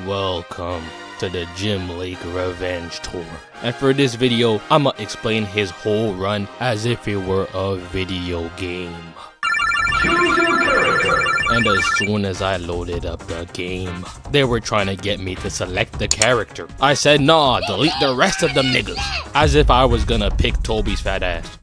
Welcome to the Jim Lake Revenge Tour. And for this video, I'ma explain his whole run as if it were a video game. And as soon as I loaded up the game, they were trying to get me to select the character. I said, nah, delete the rest of them niggas. As if I was gonna pick Toby's fat ass.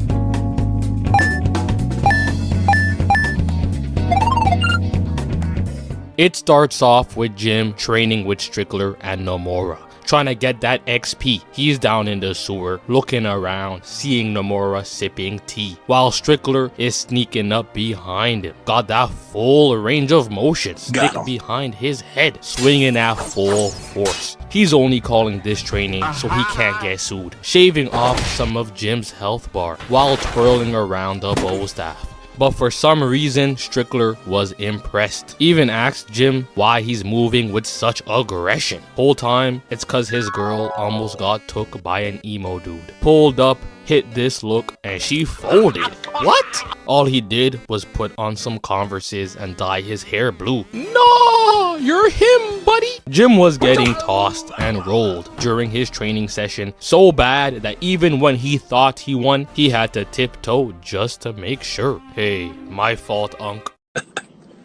It starts off with Jim training with Strickler and Nomura, trying to get that XP. He's down in the sewer, looking around, seeing Nomura sipping tea, while Strickler is sneaking up behind him. Got that full range of motion, stick behind his head, swinging at full force. He's only calling this training so he can't get sued, shaving off some of Jim's health bar while twirling around the bow staff. But for some reason, Strickler was impressed. Even asked Jim why he's moving with such aggression. Whole time, it's cause his girl almost got took by an emo dude. Pulled up, hit this look, and she folded. What? All he did was put on some Converses and dye his hair blue. No, you're him, buddy. Jim was getting tossed and rolled during his training session so bad that even when he thought he won, he had to tiptoe just to make sure. Hey, my fault, Unc.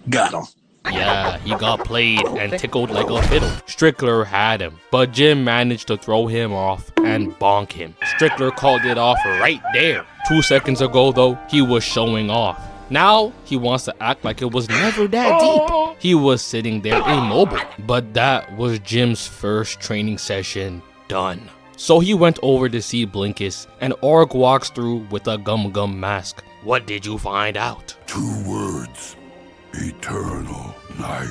Got him. Yeah, he got played and tickled like a fiddle. Strickler had him, but Jim managed to throw him off and bonk him. Strickler called it off right there. 2 seconds ago though, he was showing off. Now, he wants to act like it was never that deep. He was sitting there immobile, but that was Jim's first training session done. So he went over to see Blinkus, and Org walks through with a gumm-gumm mask. What did you find out? 2 words. Eternal night.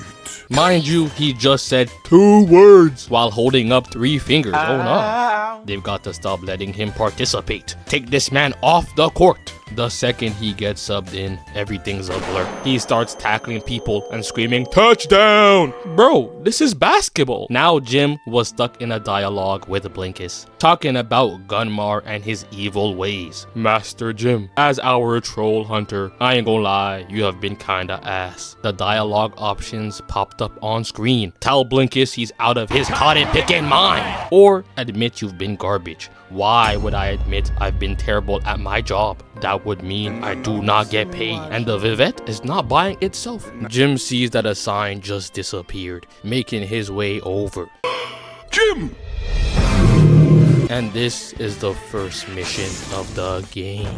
Mind you, he just said 2 words while holding up 3 fingers. Oh no. They've got to stop letting him participate. Take this man off the court. The second he gets subbed in, everything's a blur. He starts tackling people and screaming, touchdown! Bro, this is basketball. Now Jim was stuck in a dialogue with Blinkus, talking about Gunmar and his evil ways. Master Jim, as our troll hunter, I ain't gonna lie, you have been kinda ass. The dialogue options popped up on screen. Tell Blinkus he's out of his cotton picking mind. Or admit you've been garbage. Why would I admit I've been terrible at my job? That would mean I do not get paid, and the Vivette is not buying itself. Jim sees that a sign just disappeared, making his way over. Jim! And this is the first mission of the game,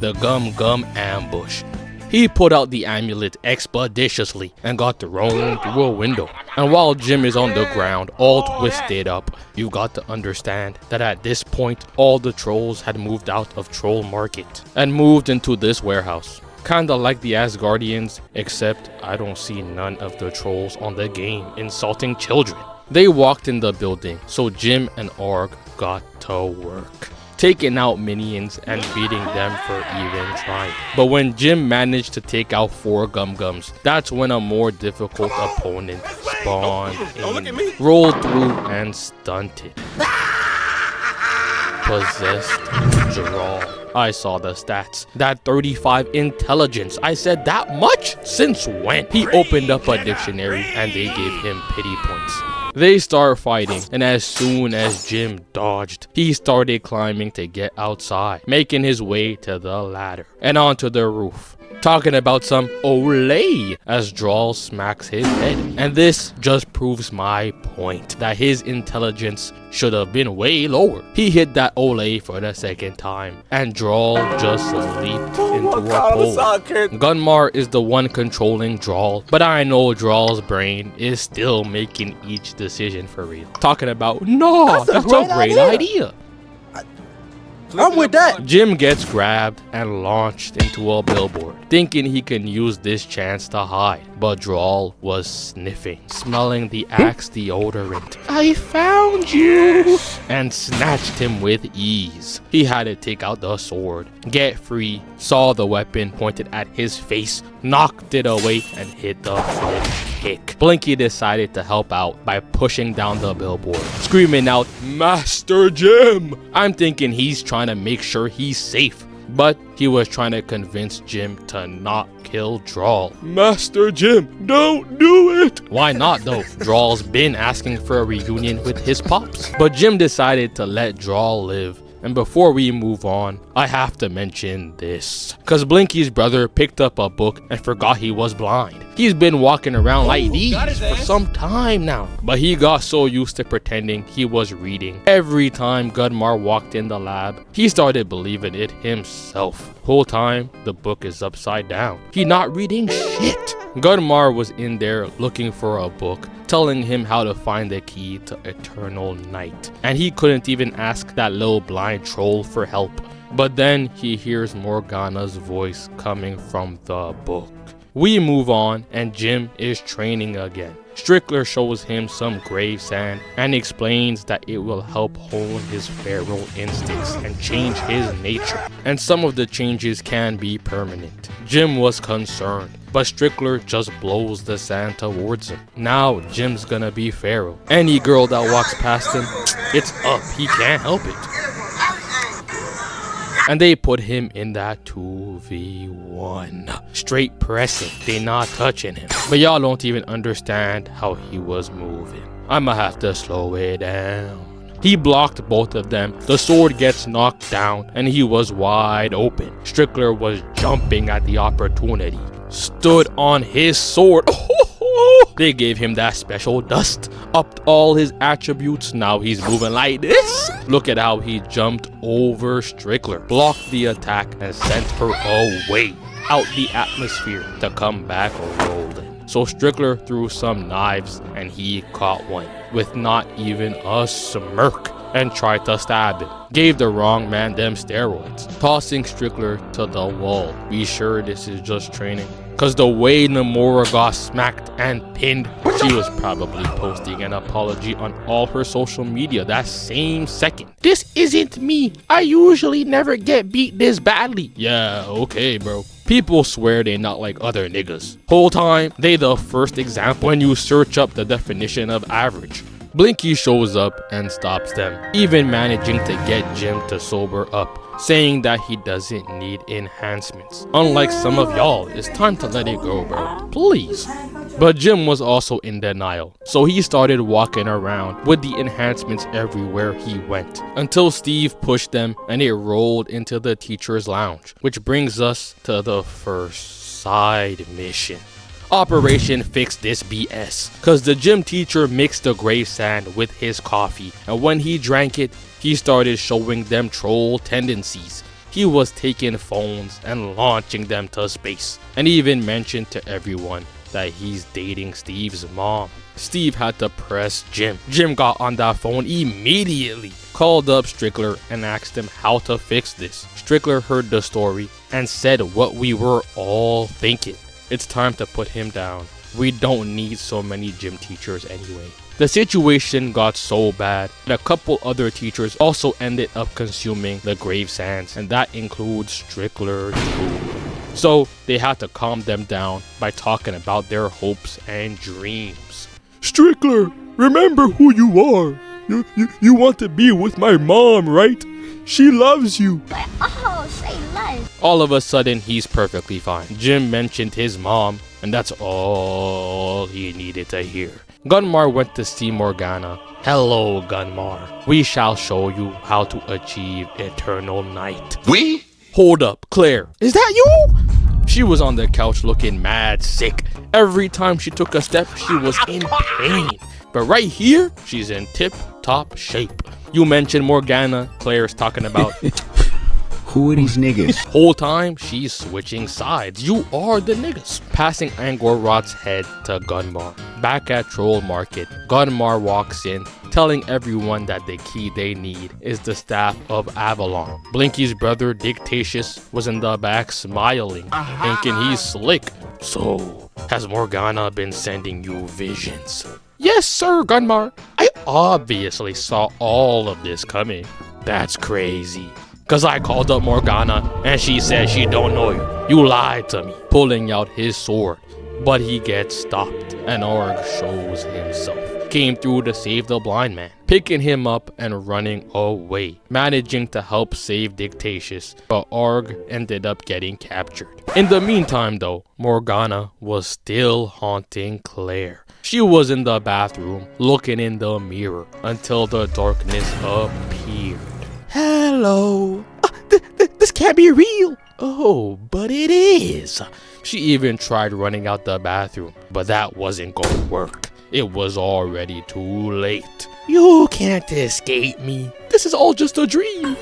the gumm-gumm ambush. He put out the amulet expeditiously and got thrown through a window. And while Jim is on the ground, all twisted up, you got to understand that at this point, all the trolls had moved out of Troll Market and moved into this warehouse. Kinda like the Asgardians, except I don't see none of the trolls on the game insulting children. They walked in the building, so Jim and Org got to work, taking out minions and beating them for even trying. But when Jim managed to take out 4 gumm-gums, that's when a more difficult opponent spawned in, rolled through and stunted. Possessed Drawl. I saw the stats. That 35 intelligence. I said that much? Since when? He opened up a dictionary and they gave him pity points. They start fighting, and as soon as Jim dodged, he started climbing to get outside, making his way to the ladder and onto the roof, talking about some Olay as Drawl smacks his head. And this just proves my point that his intelligence should have been way lower. He hit that Olay for the second time, and Drawl just leaped into a hole. Gunmar is the one controlling Drawl, but I know Drawl's brain is still making each decision for real. Talking about, no, that's a great idea. I'm with that. Jim gets grabbed and launched into a billboard, thinking he can use this chance to hide. But Drawl was sniffing, smelling the Axe deodorant. I found you! And snatched him with ease. He had to take out the sword, get free, saw the weapon pointed at his face, knocked it away, and hit the flip kick. Blinky decided to help out by pushing down the billboard, screaming out, Master Jim! I'm thinking he's trying to make sure he's safe, but he was trying to convince Jim to not kill Droll. Master Jim, don't do it! Why not though? Droll's been asking for a reunion with his pops. But Jim decided to let Droll live. And before we move on, I have to mention this. Cause Blinky's brother picked up a book and forgot he was blind. He's been walking around like these for some time now. But he got so used to pretending he was reading. Every time Gunmar walked in the lab, he started believing it himself. Whole time, the book is upside down. He not reading shit. Gunmar was in there looking for a book, telling him how to find the key to eternal night. And he couldn't even ask that little blind troll for help. But then he hears Morgana's voice coming from the book. We move on and Jim is training again. Strickler shows him some grave sand and explains that it will help hone his feral instincts and change his nature. And some of the changes can be permanent. Jim was concerned, but Strickler just blows the sand towards him. Now Jim's gonna be feral. Any girl that walks past him, it's up, he can't help it. And they put him in that 2v1. Straight pressing, they not touching him. But y'all don't even understand how he was moving. I'ma have to slow it down. He blocked both of them, the sword gets knocked down, and he was wide open. Strickler was jumping at the opportunity. Stood on his sword. They gave him that special dust, upped all his attributes, now he's moving like this. Look at how he jumped over Strickler, blocked the attack and sent her away, out the atmosphere to come back rolling. So Strickler threw some knives and he caught one, with not even a smirk, and tried to stab him. Gave the wrong man them steroids, tossing Strickler to the wall. Be sure this is just training. Cause the way Namora got smacked and pinned, she was probably posting an apology on all her social media that same second. This isn't me. I usually never get beat this badly. Yeah, okay, bro. People swear they not like other niggas. Whole time, they the first example when you search up the definition of average. Blinky shows up and stops them, even managing to get Jim to sober up, saying that he doesn't need enhancements. Unlike some of y'all, it's time to let it go, bro. Please. But Jim was also in denial, so he started walking around with the enhancements everywhere he went, until Steve pushed them and it rolled into the teacher's lounge, which brings us to the first side mission. Operation Fix This BS, cause the gym teacher mixed the grave sand with his coffee, and when he drank it, he started showing them troll tendencies. He was taking phones and launching them to space, and even mentioned to everyone that he's dating Steve's mom. Steve had to press Jim. Jim got on that phone immediately, called up Strickler and asked him how to fix this. Strickler heard the story and said what we were all thinking. It's time to put him down. We don't need so many gym teachers anyway. The situation got so bad that a couple other teachers also ended up consuming the grave sands, and that includes Strickler too. So they had to calm them down by talking about their hopes and dreams. Strickler, remember who you are. You want to be with my mom, right? She loves you. Oh, say less. All of a sudden, he's perfectly fine. Jim mentioned his mom, and that's all he needed to hear. Gunmar went to see Morgana. Hello, Gunmar. We shall show you how to achieve eternal night. We? Hold up, Claire. Is that you? She was on the couch looking mad sick. Every time she took a step, she was in pain. But right here, she's in tip-top shape. You mentioned Morgana, Claire's talking about. Who are these niggas? Whole time, she's switching sides. You are the niggas. Passing Angor Rot's head to Gunmar. Back at Troll Market, Gunmar walks in, telling everyone that the key they need is the Staff of Avalon. Blinky's brother Dictatious was in the back smiling, thinking he's slick. So, has Morgana been sending you visions? Yes, sir, Gunmar. I obviously saw all of this coming. That's crazy. Cause I called up Morgana and she said she don't know you. You lied to me. Pulling out his sword. But he gets stopped and Org shows himself. came through to save the blind man, picking him up and running away, managing to help save Dictatious, but Arg ended up getting captured. In the meantime though, Morgana was still haunting Claire. She was in the bathroom, looking in the mirror, until the darkness appeared. Hello. This can't be real. Oh, but it is. She even tried running out the bathroom, but that wasn't gonna work. It was already too late. You can't escape me. This is all just a dream.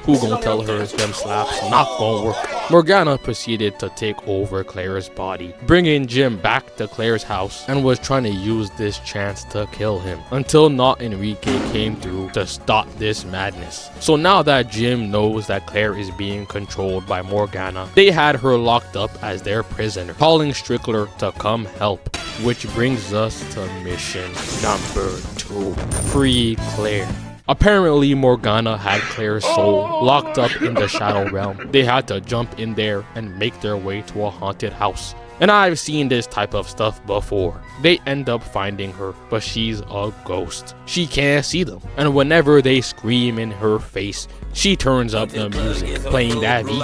Who gonna tell her them slaps not gonna work? Morgana proceeded to take over Claire's body, bringing Jim back to Claire's house, and was trying to use this chance to kill him, until Not Enrique came through to stop this madness. So now that Jim knows that Claire is being controlled by Morgana, they had her locked up as their prisoner, calling Strickler to come help. Which brings us to mission number 2. Free Claire. Apparently Morgana had Claire's soul locked up in the Shadow Realm. They had to jump in there and make their way to a haunted house. And I've seen this type of stuff before. They end up finding her, but she's a ghost. She can't see them, and whenever they scream in her face, she turns up the music, playing that beat.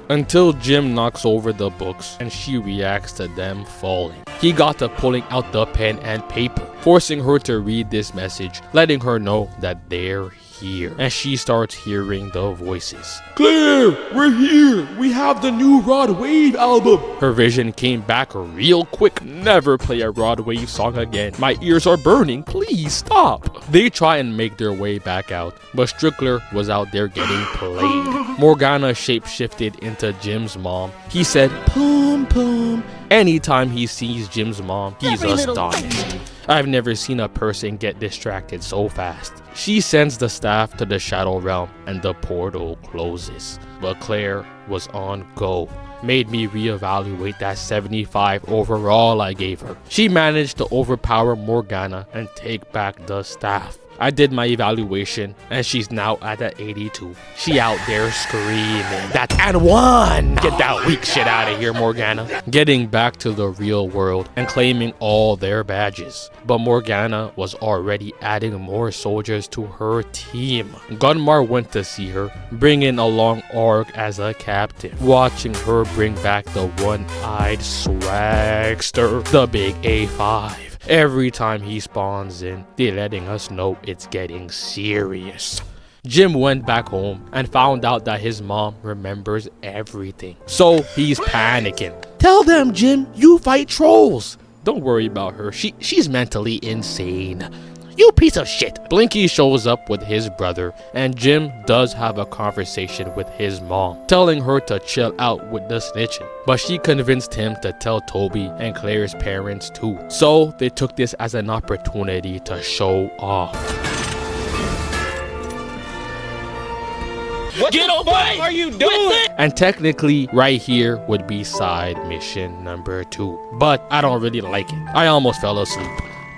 Until Jim knocks over the books and she reacts to them falling. He got to pulling out the pen and paper, forcing her to read this message, letting her know that they're here. And she starts hearing the voices. Claire, we're here. We have the new Rod Wave album. Her vision came back real quick. Never play a Rod Wave song again. My ears are burning. Please stop. They try and make their way back out, but Strickler was out there getting played. Morgana shapeshifted into Jim's mom. He said, "Poom, poom." Anytime he sees Jim's mom, he's astonished. I've never seen a person get distracted so fast. She sends the staff to the Shadow Realm and the portal closes. But Claire was on go. Made me reevaluate that 75 overall I gave her. She managed to overpower Morgana and take back the staff. I did my evaluation and she's now at an 82. She out there screaming that and one. Get that weak shit out of here, Morgana. Getting back to the real world and claiming all their badges. But Morgana was already adding more soldiers to her team. Gunmar went to see her, bringing along Arg as a captain, watching her bring back the one-eyed swagster, the big A5. Every time he spawns in, they're letting us know it's getting serious. Jim went back home and found out that his mom remembers everything. So he's panicking. Tell them, Jim, you fight trolls. Don't worry about her. She's mentally insane. You piece of shit. Blinky shows up with his brother, and Jim does have a conversation with his mom, telling her to chill out with the snitching. But she convinced him to tell Toby and Claire's parents too. So they took this as an opportunity to show off. What the fuck are you doing? And technically, right here would be side mission number 2. But I don't really like it. I almost fell asleep.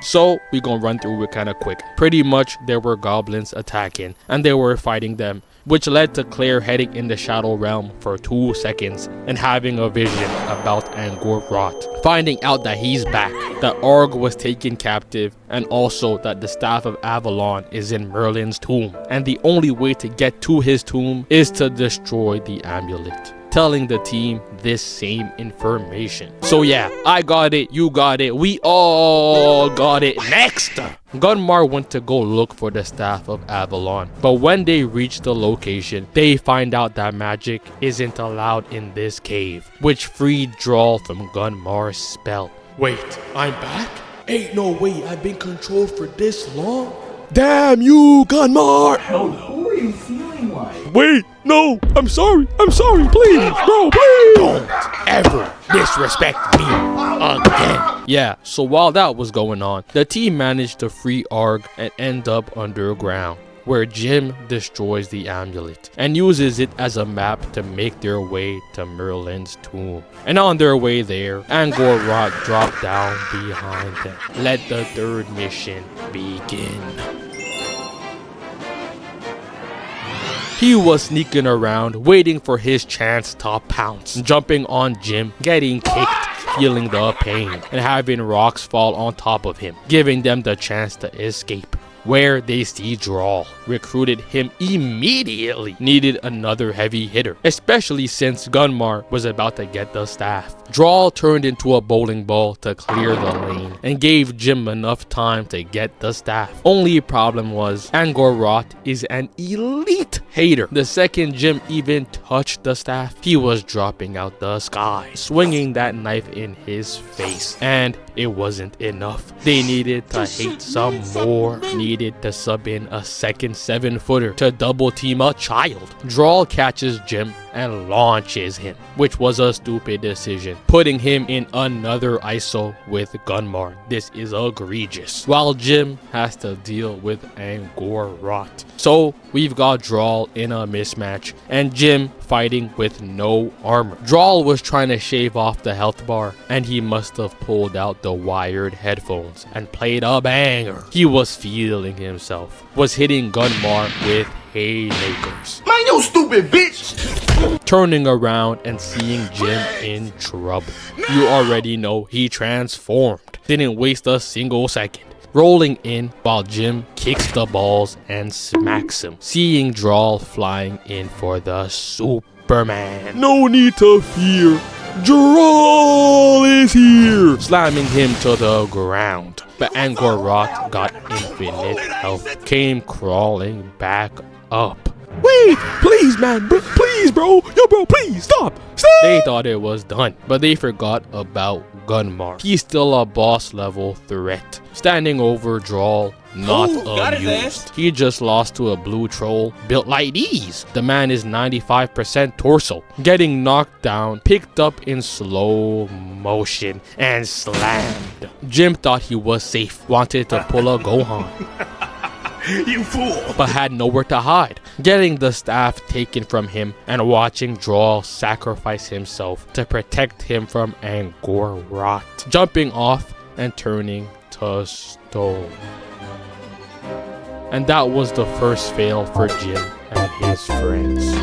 So we gonna run through it kind of quick. Pretty much there were goblins attacking and they were fighting them, which led to Claire heading in the Shadow Realm for 2 seconds and having a vision about Angor Rot, finding out that he's back, that Arg was taken captive, and also that the Staff of Avalon is in Merlin's tomb, and the only way to get to his tomb is to destroy the amulet, telling the team this same information. So yeah, I got it, you got it, we all got it. Next! Gunmar went to go look for the Staff of Avalon, but when they reach the location, they find out that magic isn't allowed in this cave, which freed Drawl from Gunmar's spell. Wait, I'm back? Ain't no way I've been controlled for this long. Damn you, Gunmar! Who are you feeling like? Wait, no, I'm sorry, please, bro, please! Don't ever disrespect me again. Yeah, so while that was going on, the team managed to free Arg and end up underground, where Jim destroys the amulet and uses it as a map to make their way to Merlin's tomb. And on their way there, Angor Rot dropped down behind them. Let the third mission begin. He was sneaking around, waiting for his chance to pounce, jumping on Jim, getting kicked, feeling the pain and having rocks fall on top of him, giving them the chance to escape. Where they see Drawl, recruited him immediately, needed another heavy hitter, especially since Gunmar was about to get the staff. Drawl turned into a bowling ball to clear the lane and gave Jim enough time to get the staff. Only problem was Angor Rot is an elite hater. The second Jim even touched the staff, he was dropping out the sky, swinging that knife in his face. And it wasn't enough. They needed to hate some more. Needed to sub in a second 7-footer to double team a child. Drawl catches Jim and launches him, which was a stupid decision, putting him in another ISO with Gunmar. This is egregious. While Jim has to deal with Angor Rot. So we've got Drawl in a mismatch and Jim fighting with no armor. Drawl was trying to shave off the health bar and he must have pulled out the wired headphones and played a banger. He was feeling himself, was hitting Gunmar with haymakers. Man, you stupid bitch! Turning around and seeing Jim in trouble. You already know he transformed. Didn't waste a single second. Rolling in while Jim kicks the balls and smacks him. Seeing Drawl flying in for the Superman. No need to fear. Drawl is here! Slamming him to the ground. But Angor Rot got infinite health. Came crawling back up. Wait, please, man, please, bro. Yo, bro, please, stop. They thought it was done, but they forgot about Gunmar. He's still a boss level threat. Standing over Drawl, not amused. He just lost to a blue troll built like these. The man is 95% torso. Getting knocked down, picked up in slow motion, and slammed. Jim thought he was safe, wanted to pull a Gohan. You fool! But had nowhere to hide. Getting the staff taken from him and watching Drawl sacrifice himself to protect him from Angor Rot. Jumping off and turning to stone. And that was the first fail for Jim and his friends.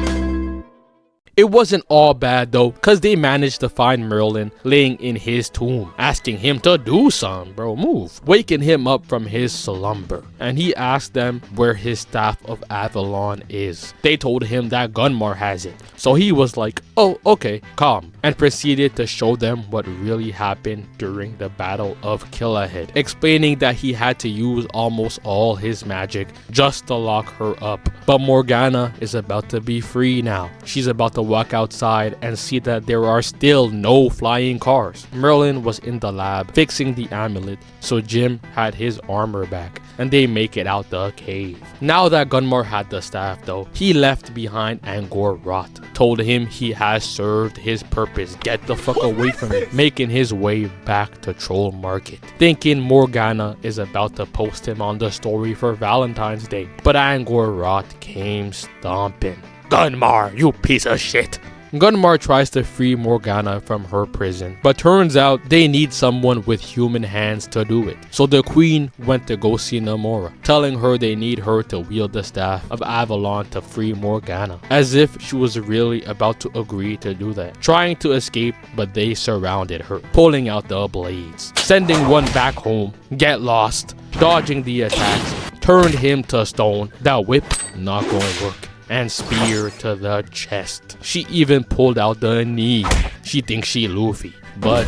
It wasn't all bad though, cause they managed to find Merlin laying in his tomb, asking him to do something, bro, move. Waking him up from his slumber, and he asked them where his staff of Avalon is. They told him that Gunmar has it, so he was like, oh, okay, calm, and proceeded to show them what really happened during the Battle of Killahead, explaining that he had to use almost all his magic just to lock her up. But Morgana is about to be free now. She's about to walk outside and see that there are still no flying cars. Merlin was in the lab fixing the amulet, so Jim had his armor back and they make it out the cave. Now that Gunmar had the staff though, he left behind Angor Rot, told him he has served his purpose, get the fuck away from me, making his way back to Troll Market, thinking Morgana is about to post him on the story for Valentine's Day. But Angor Rot came stomping. Gunmar, you piece of shit. Gunmar tries to free Morgana from her prison, but turns out they need someone with human hands to do it. So the queen went to go see Namora, telling her they need her to wield the staff of Avalon to free Morgana, as if she was really about to agree to do that. Trying to escape, but they surrounded her, pulling out the blades, sending one back home, get lost, dodging the attacks, turned him to stone. That whip, not gonna work. And spear to the chest. She even pulled out the knee. She thinks she Luffy, but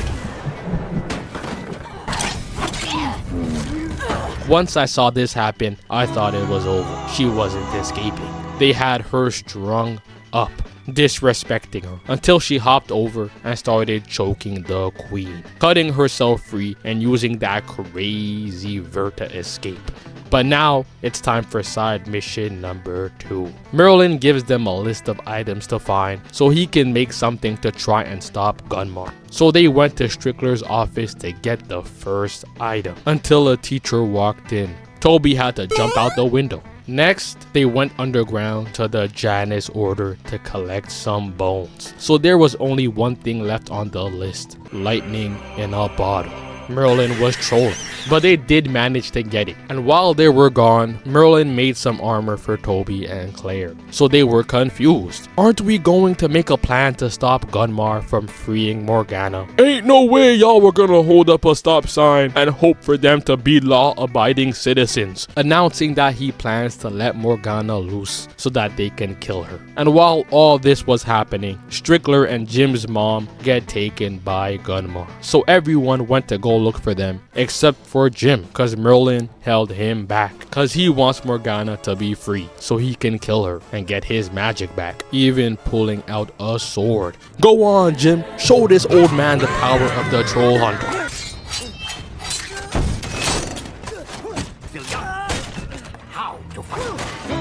once I saw this happen, I thought it was over. She wasn't escaping. They had her strung up, disrespecting her, until she hopped over and started choking the queen, cutting herself free and using that crazy vert to escape. But now, it's time for side mission number 2. Merlin gives them a list of items to find so he can make something to try and stop Gunmar. So they went to Strickler's office to get the first item, until a teacher walked in. Toby had to jump out the window. Next, they went underground to the Janus Order to collect some bones. So there was only one thing left on the list, lightning in a bottle. Merlin was trolling. but they did manage to get it. And while they were gone, Merlin made some armor for Toby and Claire. So they were confused. Aren't we going to make a plan to stop Gunmar from freeing Morgana? Ain't no way y'all were gonna hold up a stop sign and hope for them to be law-abiding citizens, announcing that he plans to let Morgana loose so that they can kill her. And while all this was happening, Strickler and Jim's mom get taken by Gunmar. So everyone went to go look for them except for Jim, cause Merlin held him back cause he wants Morgana to be free so he can kill her and get his magic back, even pulling out a sword. Go on, Jim, show this old man the power of the troll hunter.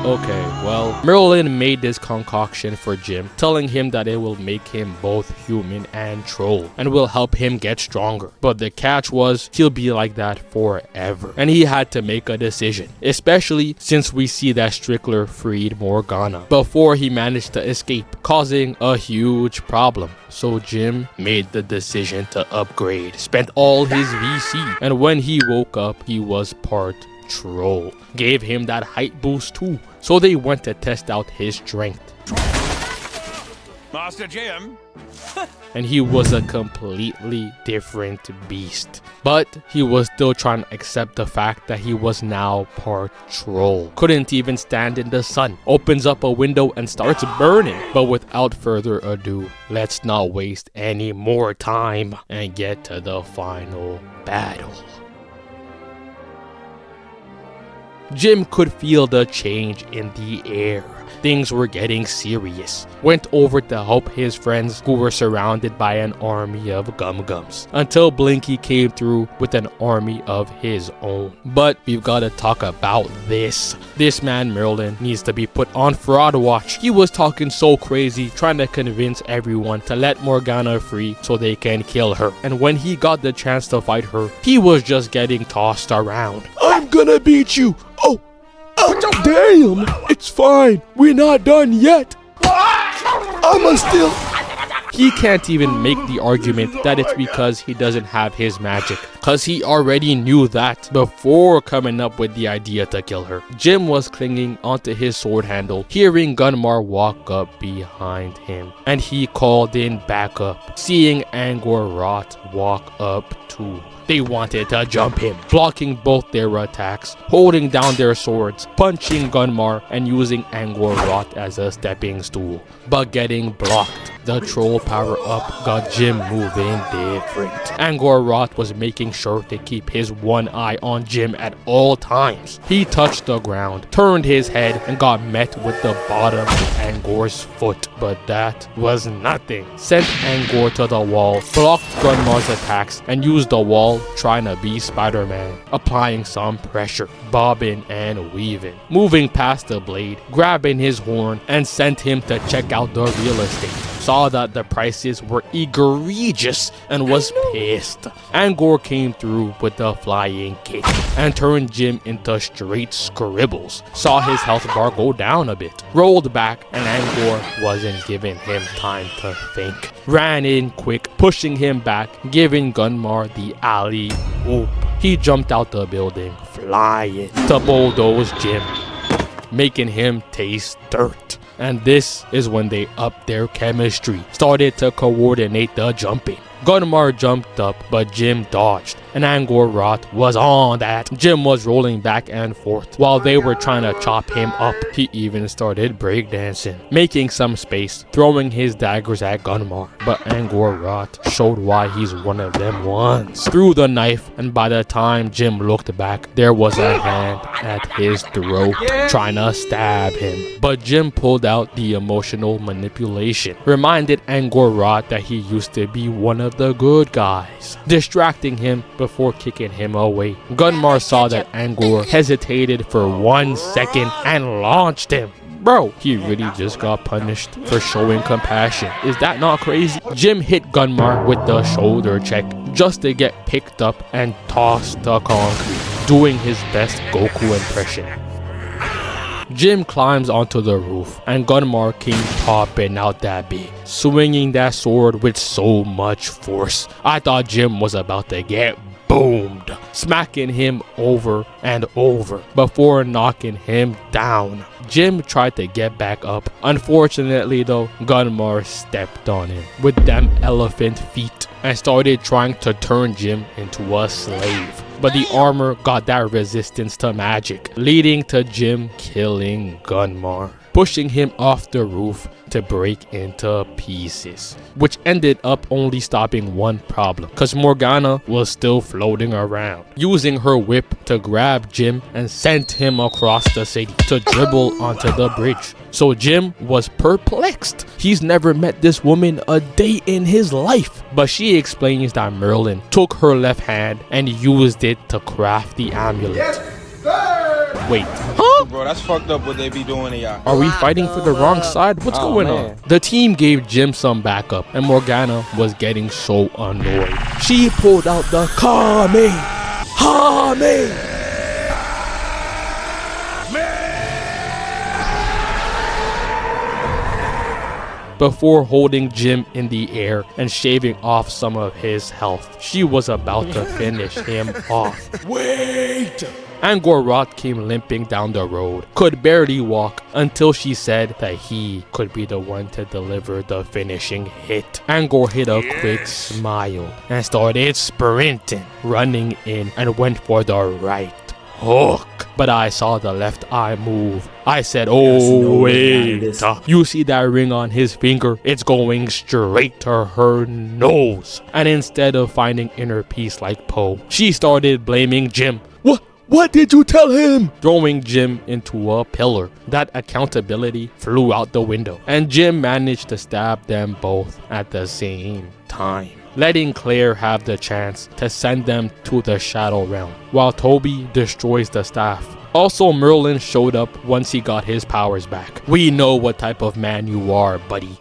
Okay, well, Merlin made this concoction for Jim, telling him that it will make him both human and troll, and will help him get stronger. But the catch was, he'll be like that forever. And he had to make a decision, especially since we see that Strickler freed Morgana before he managed to escape, causing a huge problem. So Jim made the decision to upgrade, spent all his VC, and when he woke up, he was part troll. Gave him that height boost too, so they went to test out his strength. Master Jim. And he was a completely different beast. But he was still trying to accept the fact that he was now part troll. Couldn't even stand in the sun. Opens up a window and starts burning. But without further ado, let's not waste any more time and get to the final battle. Jim could feel the change in the air. Things were getting serious. Went over to help his friends who were surrounded by an army of gumm-gums until Blinky came through with an army of his own. But we've got to talk about this. This man Merlin needs to be put on fraud watch. He was talking so crazy, trying to convince everyone to let Morgana free so they can kill her. And when he got the chance to fight her, he was just getting tossed around. I'm gonna beat you. Oh, damn! It's fine. We're not done yet. I'ma still... He can't even make the argument that it's because he doesn't have his magic, cause he already knew that before coming up with the idea to kill her. Jim was clinging onto his sword handle, hearing Gunmar walk up behind him, and he called in backup, seeing Angor Rot walk up too. They wanted to jump him, blocking both their attacks, holding down their swords, punching Gunmar, and using Angor Rot as a stepping stool, but getting blocked. The troll power-up got Jim moving different. Angor Rot was making sure to keep his one eye on Jim at all times. He touched the ground, turned his head, and got met with the bottom of Angor's foot, but that was nothing. Sent Angor to the wall, blocked Gunmar's attacks, and used the wall trying to be Spider-Man, applying some pressure, bobbing and weaving, moving past the blade, grabbing his horn, and sent him to check out the real estate. Saw that the prices were egregious and was pissed. Angor came through with the flying kick and turned Jim into straight scribbles. Saw his health bar go down a bit, rolled back, and Angor wasn't giving him time to think. Ran in quick, pushing him back, giving Gunmar the alley-oop. He jumped out the building, flying to bulldoze Jim, making him taste dirt. And this is when they upped their chemistry, started to coordinate the jumping. Gunmar jumped up, but Jim dodged, and Angor Rot was on that. Jim was rolling back and forth while they were trying to chop him up. He even started breakdancing, making some space, throwing his daggers at Gunmar. But Angor Rot showed why he's one of them ones. Threw the knife, and by the time Jim looked back, there was a hand at his throat trying to stab him. But Jim pulled out the emotional manipulation, reminded Angor Rot that he used to be one of the good guys, distracting him before kicking him away. Gunmar saw that Angor hesitated for 1 second and launched him. Bro, he really just got punished for showing compassion. Is that not crazy? Jim hit Gunmar with the shoulder check just to get picked up and tossed to concrete, doing his best Goku impression. Jim climbs onto the roof, and Gunmar came popping out that bit, swinging that sword with so much force. I thought Jim was about to get boomed, smacking him over and over before knocking him down. Jim tried to get back up. Unfortunately though, Gunmar stepped on him with them elephant feet and started trying to turn Jim into a slave. But the armor got that resistance to magic, leading to Jim killing Gunmar, pushing him off the roof to break into pieces, which ended up only stopping one problem, cause Morgana was still floating around, using her whip to grab Jim and sent him across the city to dribble onto the bridge. So Jim was perplexed. He's never met this woman a day in his life, but she explains that Merlin took her left hand and used it to craft the amulet. Wait, huh? Bro, that's fucked up what they be doing to y'all. Are we fighting for the wrong side? What's going on? The team gave Jim some backup and Morgana was getting so annoyed. She pulled out the Kame! Before holding Jim in the air and shaving off some of his health. She was about to finish him off. Wait! Angor Rot came limping down the road, could barely walk until she said that he could be the one to deliver the finishing hit. Angor hid a quick smile and started sprinting, running in and went for the right hook. But I saw the left eye move. I said, oh wait, you see that ring on his finger? It's going straight to her nose. And instead of finding inner peace like Poe, she started blaming Jim. What did you tell him? Throwing Jim into a pillar. That accountability flew out the window, and Jim managed to stab them both at the same time, letting Claire have the chance to send them to the Shadow Realm, while Toby destroys the staff. Also, Merlin showed up once he got his powers back. We know what type of man you are, buddy.